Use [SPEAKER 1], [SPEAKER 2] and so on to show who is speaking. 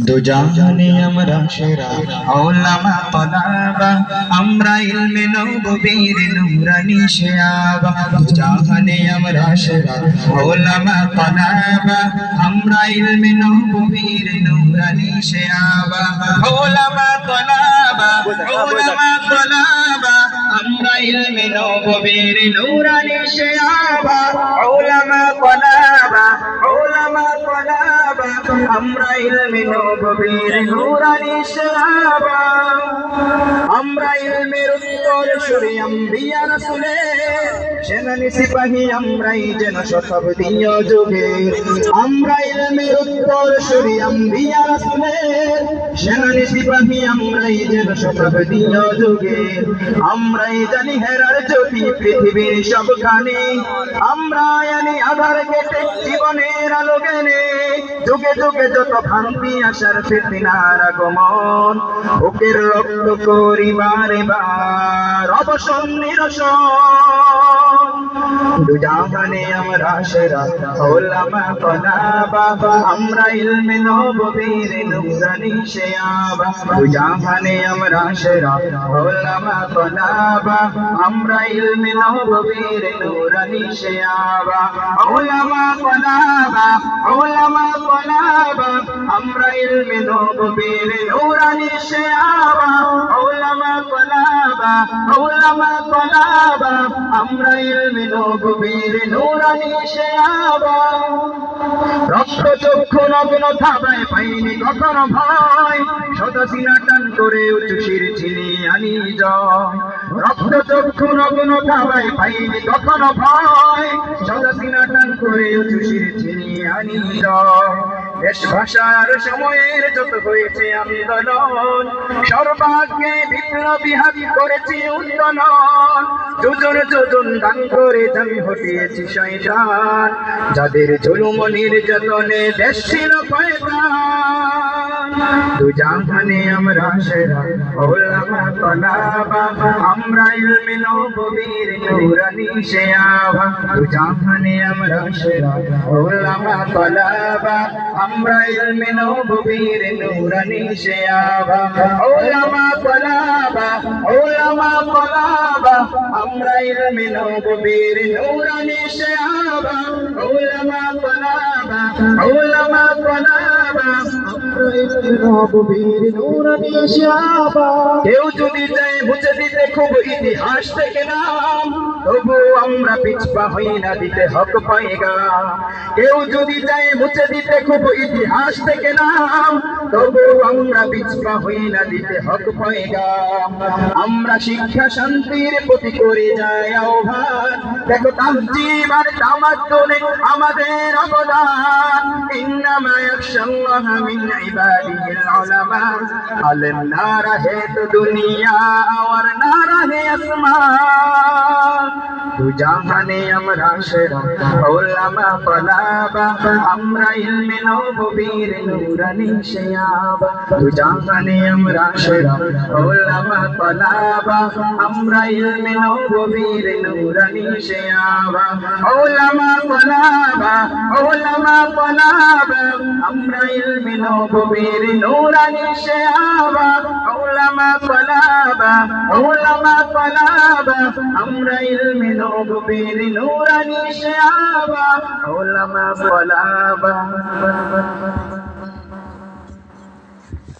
[SPEAKER 1] দু জাহানে আমরা সেরা উলামা তলাবা, আমরা ইলমে নববীর নূরানি শিয়াবা। দু জাহানে আমরা সেরা উলামা তলাবা, আমরা ইলমে নববীর নূরানি শিয়াবা। উলামা তলাবা, উলামা তলাবা, আমরা ইলমে নববীর নূরানি শিয়াবা। উলামা তলাবা, উলামা তলাবা, আমরা ইলমে নববীর নূরানি শিয়াবা। আমরা ইলমের উত্তরসূরি আম্বিয়া রাসূলের সেনানি সিপাহী, আমরাই যেন শতাব্দীয় যুগে। আমরা ইলমের উত্তরসূরি আম্বিয়া রাসূলের সেনানি সিপাহী, আমরাই যেন শতাব্দীয় যুগে। আমরাই জানি হেরার জ্যোতি পৃথিবীর সবখানে, আমরা জানি আধার কেটে জীবনের আলো জ্ঞানে। যুগে যুগে যত ভ্রান্তি আসার ফিতনার আগমন, বুকের রক্ত করি বারে বার অবসান নিরসন। দু জাহানে আমরা সেরা উলামা তলাবা, আমরা ইলমে নববীর নূরানি শিয়াবা। দু জাহানে আমরা সেরা উলামা তলাবা, আমরা ইলমে নববীর নূরানি শিয়াবা। উলামা তলাবা, উলামা তলাবা, আমরা ইলমে নববীর নূরানি শিয়াবা। উলামা তলাবা, উলামা তলাবা, আমরা ইলমে নববীর নূরানি শিয়াবা। রক্ত চক্ষু নগ্ন থাবায় পাইনি কখনো ভয়, সদা সিনা টান করে উঁচু শির ছিনিয়ে আনি জয়। রক্ত চক্ষু নগ্ন থাবায় পাইনি কখনো ভয়, সদা সিনা টান করে উঁচু শির ছিনিয়ে আনি জয়। দেশ ভাষার সময়ের যত হয়েছে আন্দোলন, সর্বাগ্রে বিপ্লবী হাত করেছি উত্তোলন। যোজন যোজন দান করে আমি হটিয়েছি শয়তান, যাদের জুলুম নির্যাতনে দেশ ছিল শয়তান। দু জাহানে আমরা সেরা উলামা তলাবা, আমরা ইলমে নববীর নূরানি শিয়াবা। দু জাহানে আমরা সেরা উলামা তলাবা, আমরা ইলমে নববীর নূরানি শিয়াবা। উলামা তলাবা, উলামা তলাবা, আমরা ইলমে নববীর নূরানি শিয়াবা। উলামা তলাবা, উলামা তলাবা, আমরা ইলমে নববীর নূরানি শিয়াবা। কেউ যদি চায় মুছে দিতে খুব ইতিহাস থেকে নাম, তবু আমরা পিছপা হই না, দিতে হক পায়গাম। কেউ যদি চায় মুছে দিতে খুব ইতিহাস থেকে নাম, তবু আমরা পিছপা হই না, দিতে হক পায়গাম। আমরা শিক্ষা শান্তির প্রতি করে যাই আহ্বান, দেখো তাহজিব আর তামাদ্দুনে আমাদের অবদান। ইন্নামা ইয়াখশাল্লাহ মিন ইবাদিহিল উলামা, আলেম না রহে তো দুনিয়া और ना रहे आसमान। দু জাহানে আমরা সেরা উলামা তলাবা, আমরা ইলমে নববীর নূরানি শিয়াবা। দু জাহানে আমরা সেরা উলামা তলাবা, আমরা ইলমে নববীর নূরানি শিয়াবা। উলামা তলাবা, উলামা তলাবা, আমরা ইলমে নববীর নূরানি শিয়াবা। উলামা তলাবা, উলামা তলাবা, আমরা ইলমে নববীর নূরানি শিয়াবা। উলামা তলাবা।